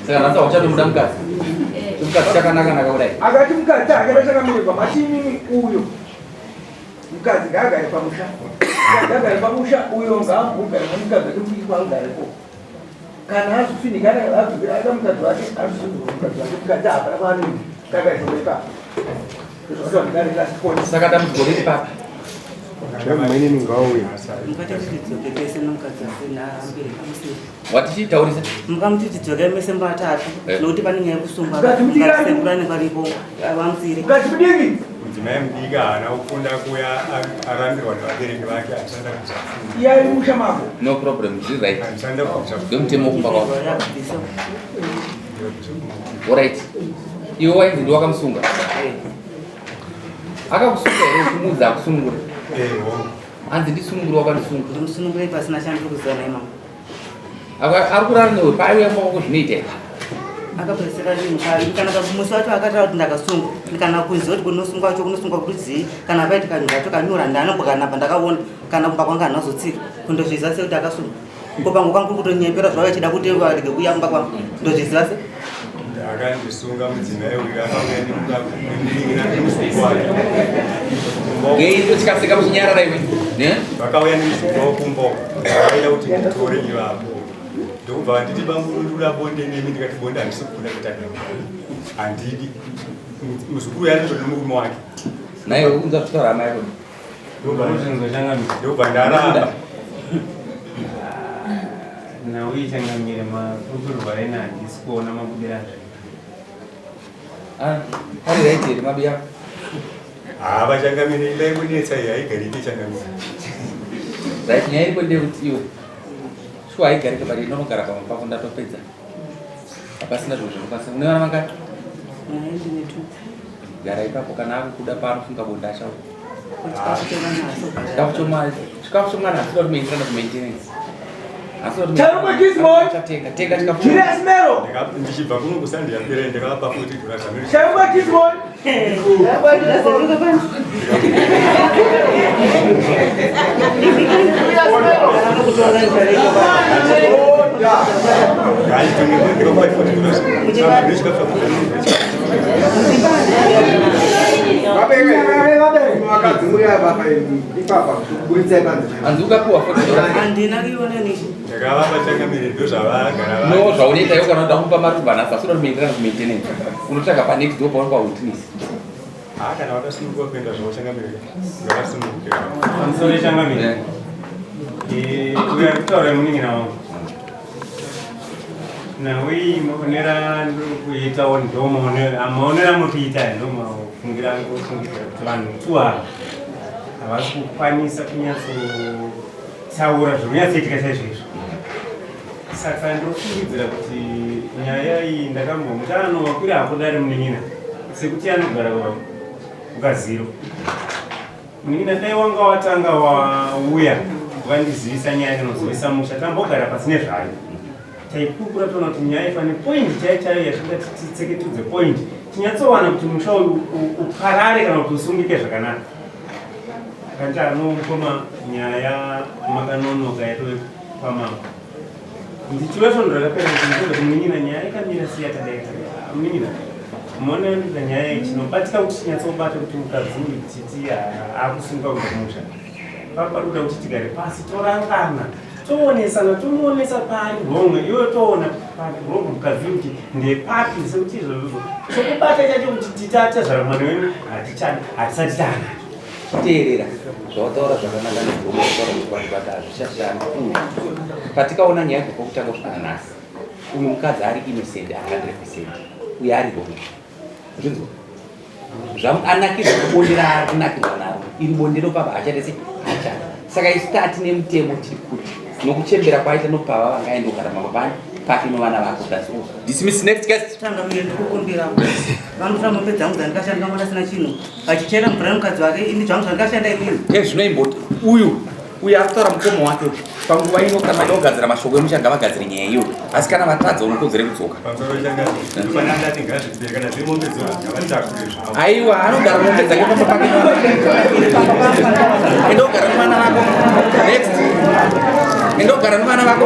Sekarang nanti ocha dulu mudamkazi. Mudamkazi chakanaka kudai. Akati mukadzi akatosakamirirwa machini uyu mukadzi ngaagare pamusha. Mukadzi agare pamusha uyo ngaambogara nomukadzi ati mudiwa agarepo. Kana azofinikana abvira aita mukadzi wake azozonzwa mukadzi wake mukadzi hapana paanenge kakaisomeka. Saka damugoreri papa. Watichitaurisa mukamuti tidzoke mese mbatatu nokuti pane nyaya yekusungwa ngasekura paripo vamusire ngatimudiki mudzimai mudiki haana kufunda kuya arambirwa nevabereki vake achishanda kuchafunda iyai musha mako no problem zviri right achishanda kuchafunda ndomutemo wokumba kwako yakubvisa alright iwe wainzi ndiwakamusunga akakusunga here kumudza akusunungura hanzi ndisununguri wakandisunga ndimusunungurei pasina chandiri kuziva naimama ari kurara newe paiuya maoko zvinoita here akapedzisira rimukari kana musi wacho akataura kuti ndakasunga kana kuziva kuti kunosungwa wacho kunosungwa kudzii kana paiti kanhu kacho kanyora ndanobwakanapa ndakaona kana kumba kwanga hanazotsika kundozviziva sekuti akasunga kopangu kwangu kutonyepera zvavo achida kuti varege kuuya kumba kwangu ndozviziva se akandisunga mudzimai uyu akauya nemusuku wake ngeitotyasika muchinyarara iwe vakauya nemusuku wokumba akaida kuti nditore ivapo ndokubva vanditi bangurudura bonde nemi ndikati bonde handisi kukunda kuita handidi muzukuru yatotode murume wake naiwe unza kutaura amai kodi ndokubva ndaramba nauichangamire makukurwa ena handisi kuona mabudiro ari right here mabiya vachangamire idai kunetsa iyi haigarike changamire right nyaya iripo ndekuti iwe shuwa haigarike bari inonogara pamwe pako ndatopedza hapasina zvinhu zvinokwanisa une vana vangati gara ipapo kana akukuda paanofunga bonda achauya chikafu chomwana hasida kuti maintirana kumaintenance tenga chikafu ndichibva kuno kusandiyapera ndikavapa futi turazamiri hanzi ukapuwa handina kuionani ndakavapa changamire ndo zvavagara no zvaunoita iwo kana uda kupa marubhanasi asida kuti maintirana kumaintenance unotsvaga panext ndo pauri pahutnisi kana wakasununguka kuenda zvavo changamire ngavasunungukira pamusoro changamire uyo ari kutaura munin'ina wangu nawe maonera ndikuitawo ndo maonera mukuita ndomafungira kuti vanhu tuava havasi kukwanisa kunyatsotaura zvinonyatsoitika chaizvoizvo saka ndofungidzira kuti nyaya iyi ndakambomutana wakwira hakudari munin'ina sekuti anogara ukaziro munin'ina dai wanga watanga wauya wandizivisa nyaya inozivisa musha tambogara pasine zvayo taipupura toona kuti nyaya ifane point chaichayo yatingati titseketudze point tinyatsowana kuti musha uyu uparare kana kuti usungike zvakanaka kanti anokoma nyaya makanonoka yatove pamama ndichiwesvo ndo rakapera kuti munin'ina nyaya ikamira siyakadai munin'ina muonandida nyaya iyi chinobatika kuti chinyatsobata kuti mukadzi uyu titi akusunga kubva musha paparuda kuti tigare pasi torangana toonesana tomuonesa pari romwe iwe toona pari romwe mukadzi kuti ndepapi sekuti izvozvo sokubata chacho kuti titacha mwana wenu hatisati taanacho teerera zvawataura zvakanaka nezvaunotaura kuti vanhu vati hazvichashanda patikaona nyaya dzekokutanga kusvika nhasi uyu mukadzi ari innocent 100% uye ari romwe zvinzwa zvaanakirwa kubonde raari kunakirwa naro iri bondero papa achatese achata saka isu tati nemutemo tiri kuti nokuchembera kwaita nopava vangaendogara mangopani pake novana vako dismiss next guest tangamire ndikukumbira vanofana mupedza mudza ndikashanda kamwana asina chinhu achichera mvura mukadzi wake ini zvangu zvandikashanda inini zvinoimboti uyu akutaura mukomo wake panguva ino kana vaogadzira mashoko emushanga vagadzire nyaya iyo asi kana vatadza unokodzere kudzoka aiwa anogara mombe dzake pamba pake endogara nevana vako next endogara nevana vako